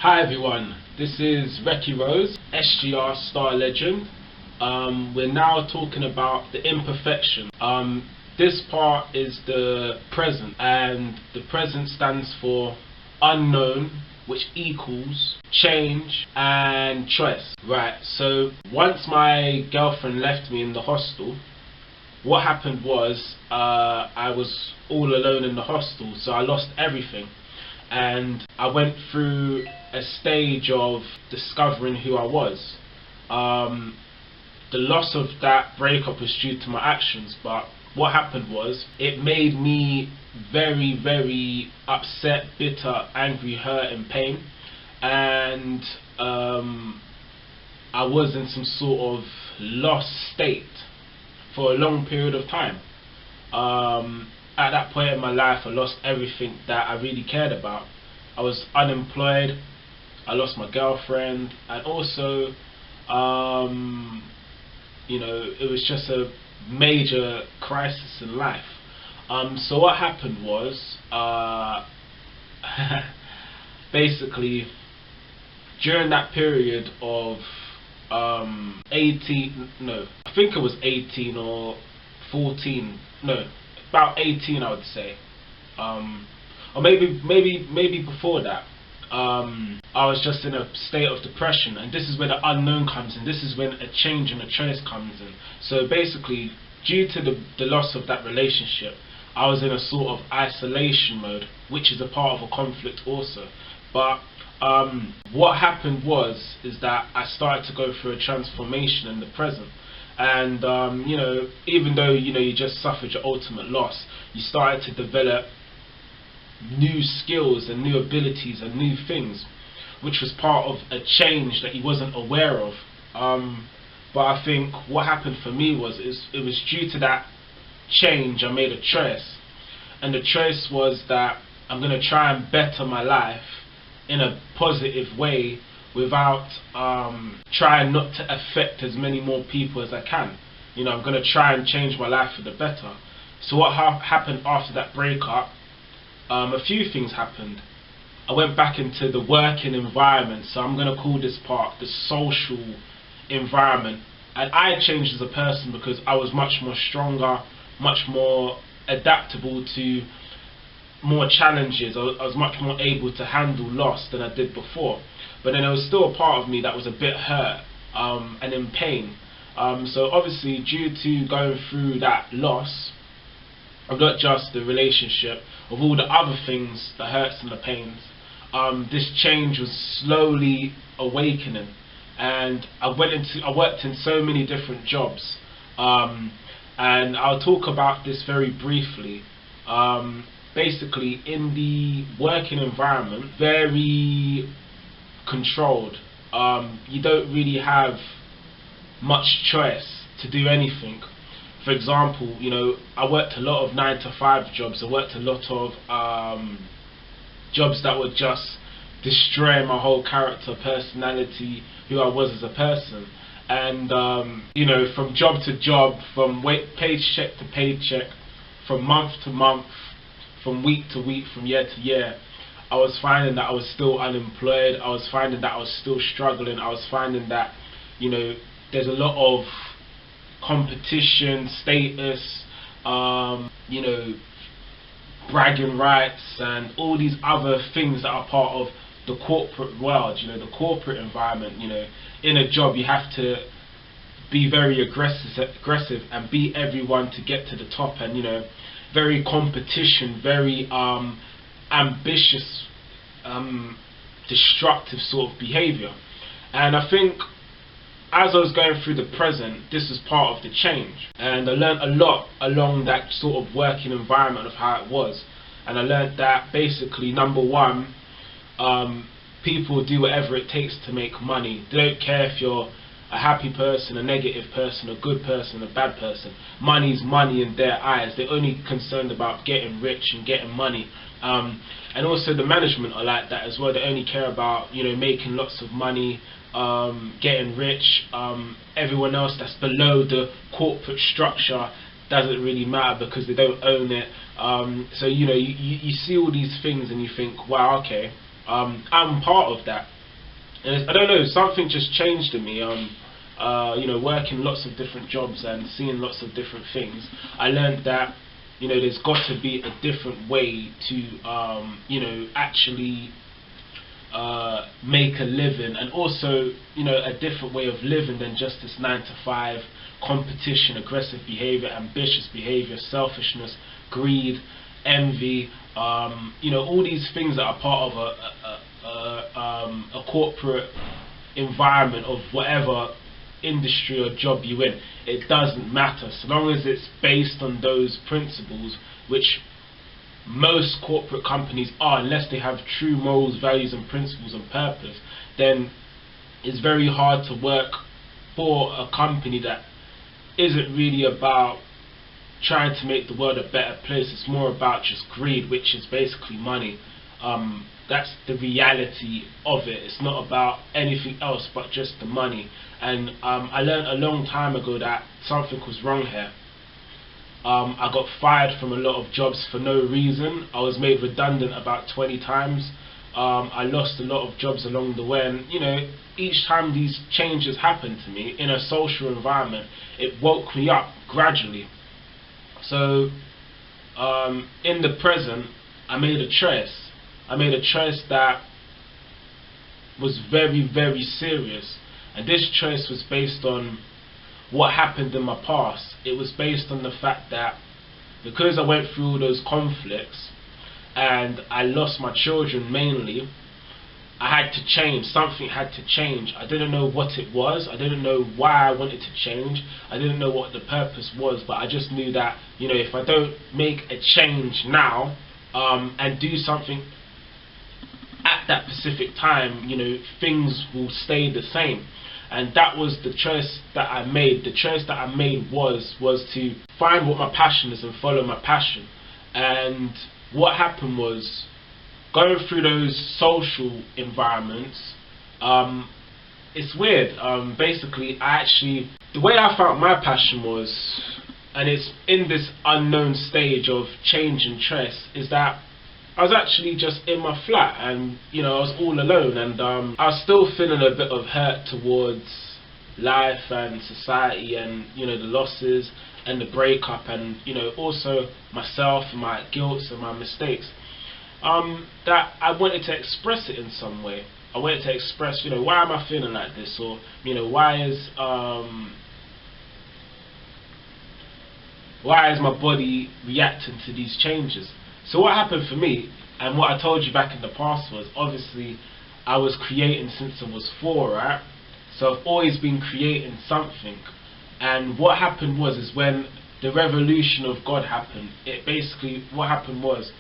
Hi everyone, this is Recky Rose, SGR Star Legend. We're now talking about the imperfection. This part is the present, and the present stands for unknown, which equals change and choice. Right, so once my girlfriend left me in the hostel, what happened was I was all alone in the hostel, so I lost everything. And I went through a stage of discovering who I was. The loss of that breakup was due to my actions, but what happened was it made me very, very upset, bitter, angry, hurt and pain, and I was in some sort of lost state for a long period of time. At that point in my life, I lost everything that I really cared about. I was unemployed, I lost my girlfriend, and also, it was just a major crisis in life. So what happened was, basically, during that period of 18, no, I think it was 18 or 14, no, about 18 I would say, or maybe before that. I was just in a state of depression, and this is where the unknown comes in. This is when a change and a choice comes in. So basically, due to the loss of that relationship, I was in a sort of isolation mode, which is a part of a conflict also. But what happened is that I started to go through a transformation in the present. And even though you just suffered your ultimate loss, you started to develop new skills and new abilities and new things, which was part of a change that you wasn't aware of. But I think what happened for me was it was due to that change I made a choice, and the choice was that I'm going to try and better my life in a positive way, without trying not to affect as many more people as I can. I'm going to try and change my life for the better. So what happened after that breakup? A few things happened. I went back into the working environment, so I'm going to call this part the social environment. And I changed as a person because I was much more stronger, much more adaptable to more challenges. I was much more able to handle loss than I did before. But then there was still a part of me that was a bit hurt and in pain. So obviously, due to going through that loss of not just the relationship, of all the other things, the hurts and the pains, this change was slowly awakening. And I worked in so many different jobs, and I'll talk about this very briefly. Basically, in the working environment, very controlled. You don't really have much choice to do anything. For example, I worked a lot of 9-to-5 jobs. I worked a lot of jobs that would just destroy my whole character, personality, who I was as a person. And from job to job, from paycheck to paycheck, from month to month, from week to week, from year to year, I was finding that I was still unemployed. I was finding that I was still struggling. I was finding that there's a lot of competition, status, bragging rights, and all these other things that are part of the corporate world. The corporate environment. In a job you have to be very aggressive and beat everyone to get to the top, and very competition, very ambitious, destructive sort of behavior. And I think as I was going through the present, this was part of the change, and I learned a lot along that sort of working environment of how it was. And I learned that basically, number one, people do whatever it takes to make money. They don't care if you're a happy person, a negative person, a good person, a bad person. Money's money in their eyes. They're only concerned about getting rich and getting money. And also the management are like that as well. They only care about making lots of money, getting rich. Everyone else that's below the corporate structure doesn't really matter because they don't own it. So you see all these things and you think, wow, okay, I'm part of that. And I don't know, something just changed in me. You know, working lots of different jobs and seeing lots of different things, I learned that, you know, there's got to be a different way to, you know, actually make a living, and also, you know, a different way of living than just this 9 to 5 competition, aggressive behavior, ambitious behavior, selfishness, greed, envy, you know, all these things that are part of a corporate environment of whatever industry or job you're in. It doesn't matter, so long as it's based on those principles, which most corporate companies are, unless they have true morals, values and principles and purpose. Then it's very hard to work for a company that isn't really about trying to make the world a better place. It's more about just greed, which is basically money. That's the reality of it. It's not about anything else but just the money. And I learned a long time ago that something was wrong here. I got fired from a lot of jobs for no reason. I was made redundant about 20 times. I lost a lot of jobs along the way, and you know, each time these changes happened to me in a social environment, it woke me up gradually. So in the present, I made a choice. I made a choice that was very, very serious, and this choice was based on what happened in my past. It was based on the fact that because I went through all those conflicts and I lost my children mainly, I had to change. Something had to change. I didn't know what it was. I didn't know why I wanted to change. I didn't know what the purpose was, but I just knew that, you know, if I don't make a change now and do something at that specific time, you know, things will stay the same. And that was the choice that I made. The choice that I made was to find what my passion is and follow my passion. And what happened was, going through those social environments, it's weird. Basically, the way I found my passion was, and it's in this unknown stage of change and choice, is that I was actually just in my flat, and you know, I was all alone, and I was still feeling a bit of hurt towards life and society, and you know, the losses and the breakup, and you know, also myself and my guilts and my mistakes. That I wanted to express it in some way. I wanted to express, you know, why am I feeling like this, or you know, why is my body reacting to these changes? So what happened for me, and what I told you back in the past, was obviously I was creating since I was 4, right? So I've always been creating something. And what happened was when the revolution of God happened, what happened was,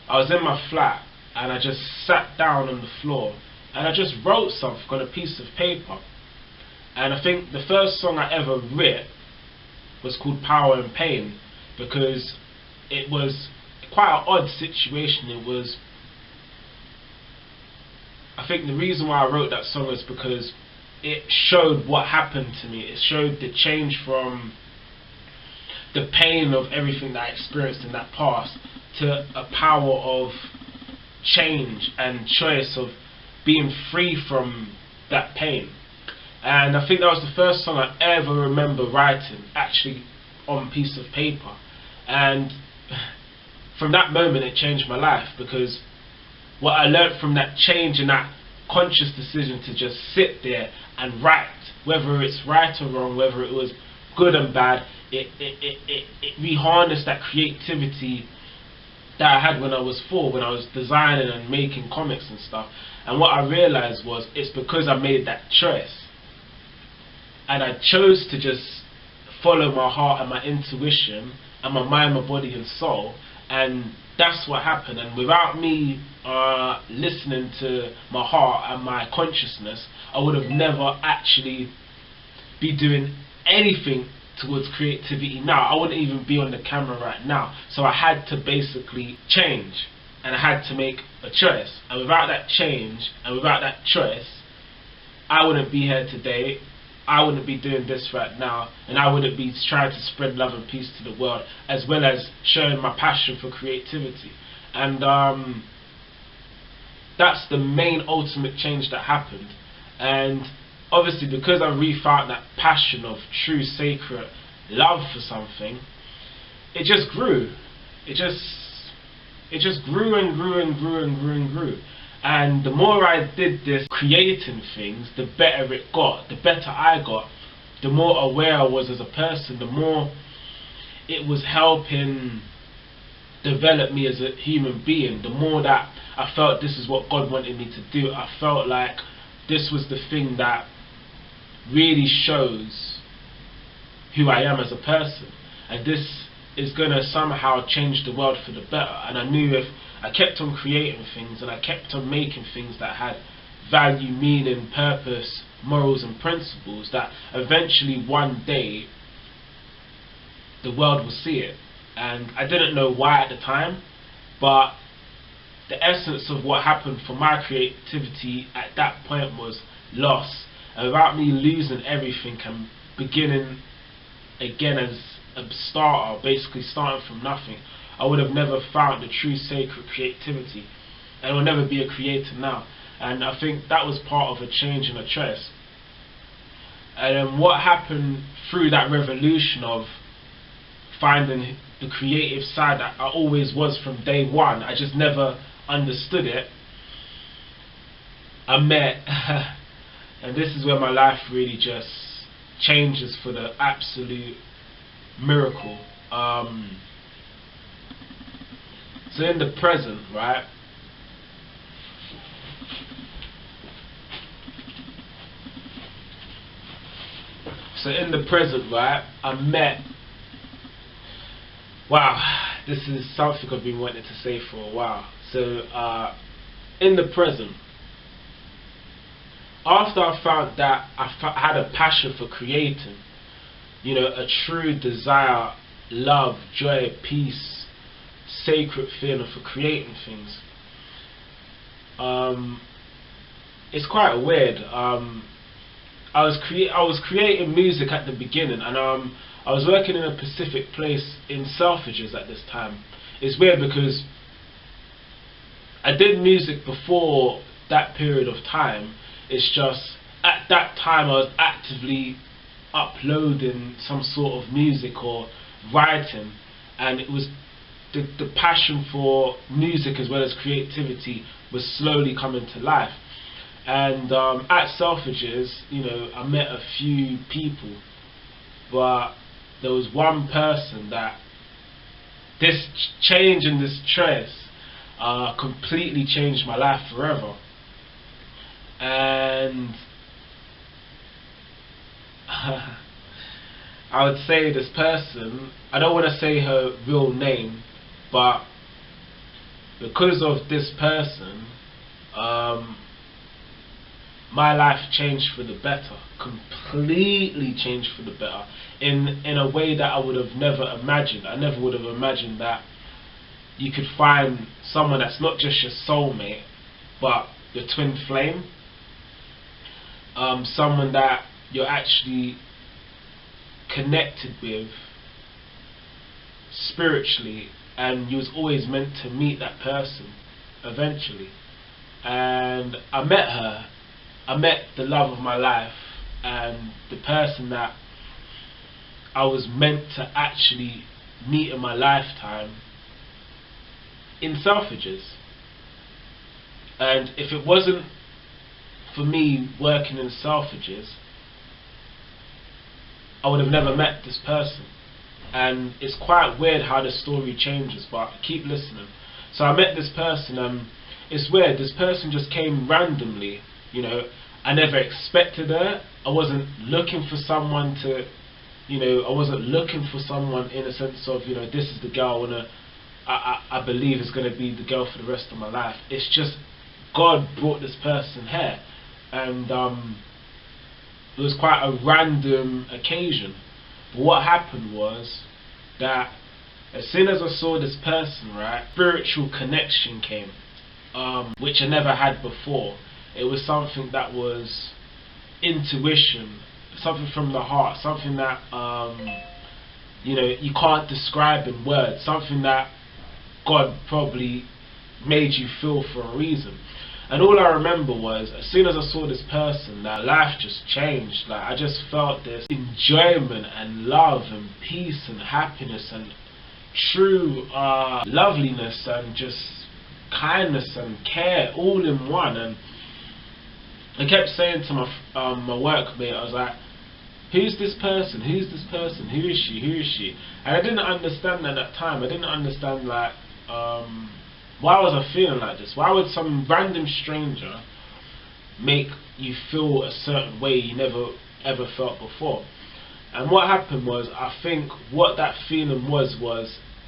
I was in my flat and I just sat down on the floor and I just wrote something on a piece of paper. And I think the first song I ever wrote was called Power and Pain, because it was quite an odd situation. I think the reason why I wrote that song is because it showed what happened to me. It showed the change from the pain of everything that I experienced in that past to a power of change and choice, of being free from that pain. And I think that was the first song I ever remember writing, actually on a piece of paper. And from that moment it changed my life, because what I learned from that change and that conscious decision to just sit there and write, whether it's right or wrong, whether it was good and bad, it reharnessed that creativity that I had when I was 4, when I was designing and making comics and stuff. And what I realized was, it's because I made that choice, and I chose to just follow my heart and my intuition and my mind, my body and soul. And that's what happened. And without me listening to my heart and my consciousness, I would have never actually be doing anything towards creativity now. I wouldn't even be on the camera right now. So I had to basically change, and I had to make a choice. And without that change and without that choice, I wouldn't be here today. I wouldn't be doing this right now, and I wouldn't be trying to spread love and peace to the world, as well as showing my passion for creativity. And that's the main ultimate change that happened. And obviously, because I refound that passion of true sacred love for something, it just grew. It just grew and grew and grew and grew and grew. And the more I did this creating things, the better it got, the better I got, the more aware I was as a person, the more it was helping develop me as a human being, the more that I felt this is what God wanted me to do. I felt like this was the thing that really shows who I am as a person, and this is going to somehow change the world for the better. And I knew if I kept on creating things and I kept on making things that had value, meaning, purpose, morals and principles, that eventually one day the world will see it. And I didn't know why at the time, but the essence of what happened for my creativity at that point was loss. And without me losing everything and beginning again as a starter, basically starting from nothing, I would have never found the true sacred creativity, and I will never be a creator now. And I think that was part of a change in a choice. And then what happened through that revolution of finding the creative side that I always was from day one, I just never understood it. I met, and this is where my life really just changes for the absolute miracle. So in the present, right? So in the present, right, I met. Wow, this is something I've been wanting to say for a while. So in the present, after I found that I had a passion for creating, you know, a true desire, love, joy, peace, sacred feeling for creating things. It's quite weird. I was creating music at the beginning, and I was working in a specific place in Selfridges at this time. It's weird because I did music before that period of time. It's just at that time I was actively uploading some sort of music or writing, and it was the passion for music as well as creativity was slowly coming to life. And at Selfridges, you know, I met a few people, but there was one person that this change and this choice completely changed my life forever. And I would say this person, I don't want to say her real name, but because of this person, my life changed for the better, completely changed for the better, in a way that I would have never imagined. I never would have imagined that you could find someone that's not just your soulmate, but your twin flame, someone that you're actually connected with spiritually, and you was always meant to meet that person eventually. And I met her. I met the love of my life and the person that I was meant to actually meet in my lifetime in Selfridges. And if it wasn't for me working in Selfridges, I would have never met this person. And it's quite weird how the story changes, but keep listening. So I met this person, and it's weird, this person just came randomly. You know, I never expected her. I wasn't looking for someone to, you know, I wasn't looking for someone in a sense of, you know, this is the girl I believe is going to be the girl for the rest of my life. It's just God brought this person here, and it was quite a random occasion. But what happened was that as soon as I saw this person, right, spiritual connection came, which I never had before. It was something that was intuition, something from the heart, something that you know, you can't describe in words, something that God probably made you feel for a reason. And all I remember was, as soon as I saw this person, that life just changed. Like, I just felt this enjoyment and love and peace and happiness and true loveliness and just kindness and care all in one. And I kept saying to my workmate, I was like, who's this person? Who's this person? Who is she? Who is she? And I didn't understand at that time. I didn't understand, like, why was I feeling like this? Why would some random stranger make you feel a certain way you never ever felt before? And what happened was, I think what that feeling was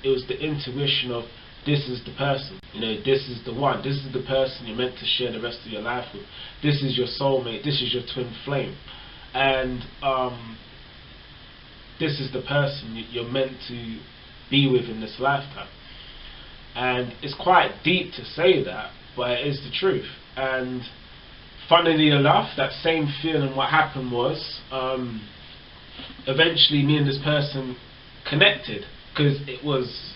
it was the intuition of, this is the person, you know, this is the one, this is the person you're meant to share the rest of your life with, this is your soulmate, this is your twin flame, and this is the person you're meant to be with in this lifetime. And it's quite deep to say that, but it is the truth. And funnily enough, that same feeling, what happened was, eventually me and this person connected, because it was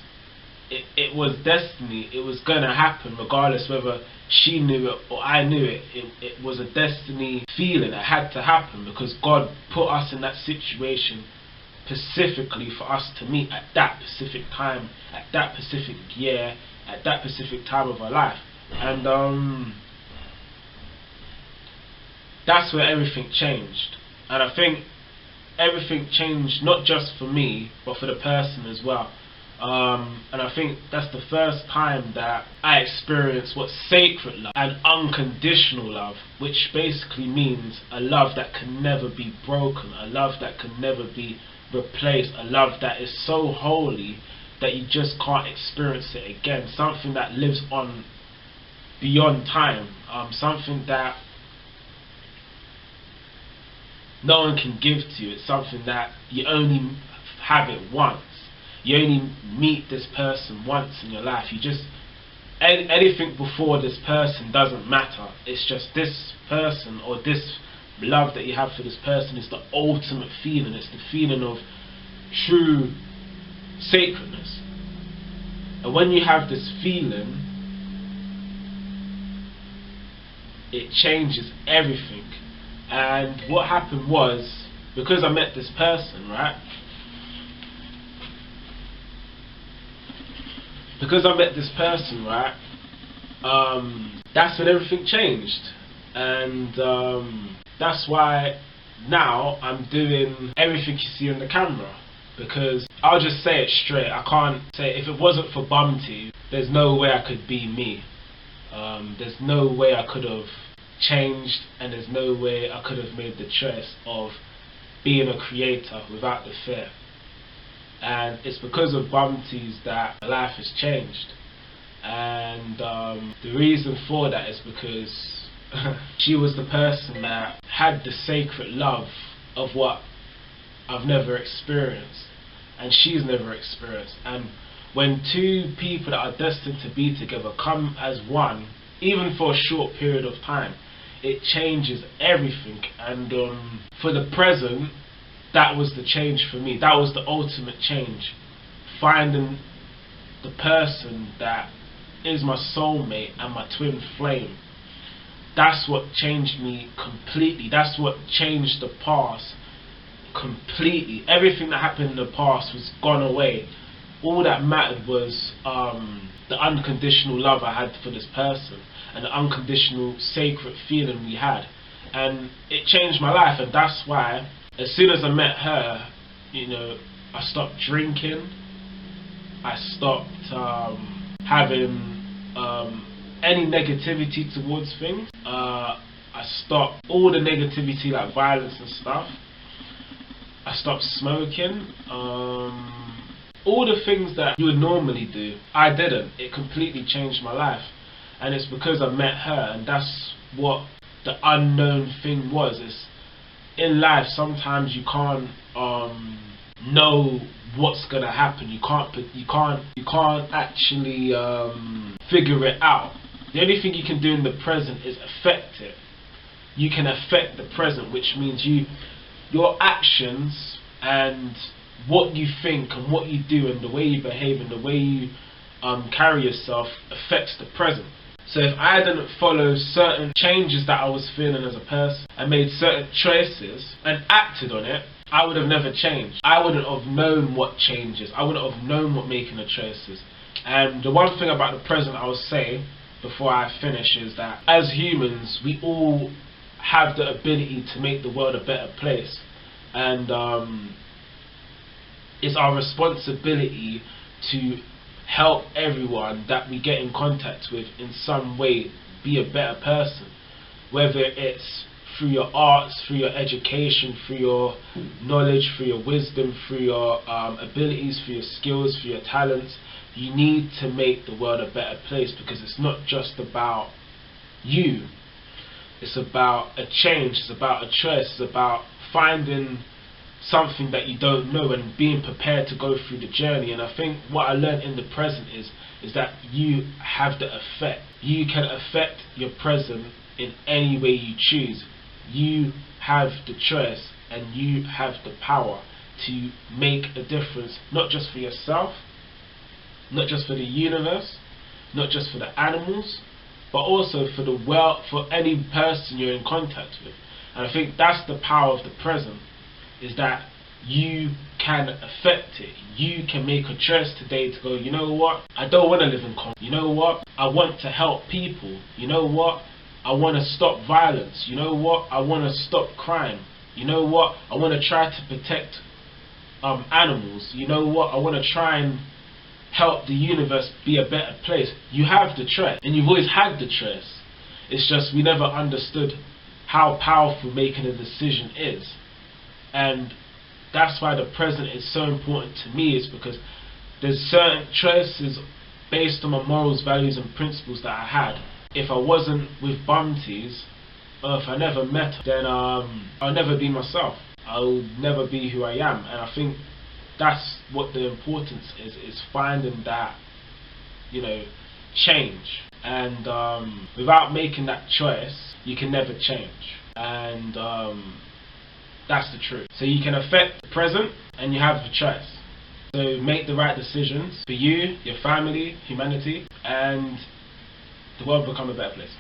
destiny. It was gonna happen regardless whether she knew it or I knew it. It was a destiny feeling. It had to happen because God put us in that situation specifically for us to meet at that specific time, at that specific year, at that specific time of our life. And that's where everything changed. And I think everything changed not just for me, but for the person as well. And I think that's the first time that I experienced what's sacred love and unconditional love, which basically means a love that can never be broken, a love that can never be replaced, a love that is so holy that you just can't experience it again, something that lives on beyond time, something that no one can give to you. It's something that you only have it once. You only meet this person once in your life. You just, anything before this person doesn't matter. It's just this person, or this love that you have for this person is the ultimate feeling. It's the feeling of true sacredness. And when you have this feeling, it changes everything. And what happened was, because I met this person, right? Because I met this person, right? That's when everything changed. And that's why now I'm doing everything you see on the camera. Because I'll just say it straight, I can't say, if it wasn't for Bumty, there's no way I could be me. There's no way I could have changed, and there's no way I could have made the choice of being a creator without the fear. And it's because of Bumty's that my life has changed. And the reason for that is because she was the person that had the sacred love of what I've never experienced, and she's never experienced. And when two people that are destined to be together come as one, even for a short period of time, it changes everything. And for the present, that was the change for me. That was the ultimate change. Finding the person that is my soulmate and my twin flame. That's what changed me completely. That's what changed the past completely. Everything that happened in the past was gone away. All that mattered was the unconditional love I had for this person, and the unconditional sacred feeling we had. And it changed my life. And that's why, as soon as I met her, you know, I stopped drinking. I stopped having any negativity towards things. I stopped all the negativity, like violence and stuff. I stopped smoking. All the things that you would normally do, I didn't. It completely changed my life. And it's because I met her. And that's what the unknown thing was. Is in life, sometimes you can't know what's gonna happen. You can't actually figure it out. The only thing you can do in the present is affect it. You can affect the present, which means your actions and what you think and what you do and the way you behave and the way you carry yourself affects the present. So if I didn't follow certain changes that I was feeling as a person, and made certain choices and acted on it, I would have never changed. I wouldn't have known what changes. I wouldn't have known what making the choices. And the one thing about the present I will say before I finish is that as humans, we all have the ability to make the world a better place. And it's our responsibility to help everyone that we get in contact with in some way be a better person, whether it's through your arts, through your education, through your knowledge, through your wisdom, through your abilities, through your skills, through your talents. You need to make the world a better place, because it's not just about you, it's about a change, it's about a choice, it's about finding something that you don't know and being prepared to go through the journey. And I think what I learned in the present is that you have the effect. You can affect your present in any way you choose. You have the choice and you have the power to make a difference, not just for yourself, not just for the universe, not just for the animals, but also for the world, for any person you're in contact with. And I think that's the power of the present, is that you can affect it. You can make a choice today to go, you know what, I don't want to live in conflict. You know what, I want to help people. You know what, I want to stop violence. You know what, I want to stop crime. You know what, I want to try to protect animals. You know what, I want to try and help the universe be a better place. You have the choice, and you've always had the choice. It's just we never understood how powerful making a decision is. And that's why the present is so important to me, is because there's certain choices based on my morals, values and principles that I had. If I wasn't with Bumties, or if I never met her, then I'll never be myself. I'll never be who I am. And I think that's what the importance is finding that, you know, change. And without making that choice, you can never change. And that's the truth. So you can affect the present, and you have a choice. So make the right decisions for you, your family, humanity, and the world will become a better place.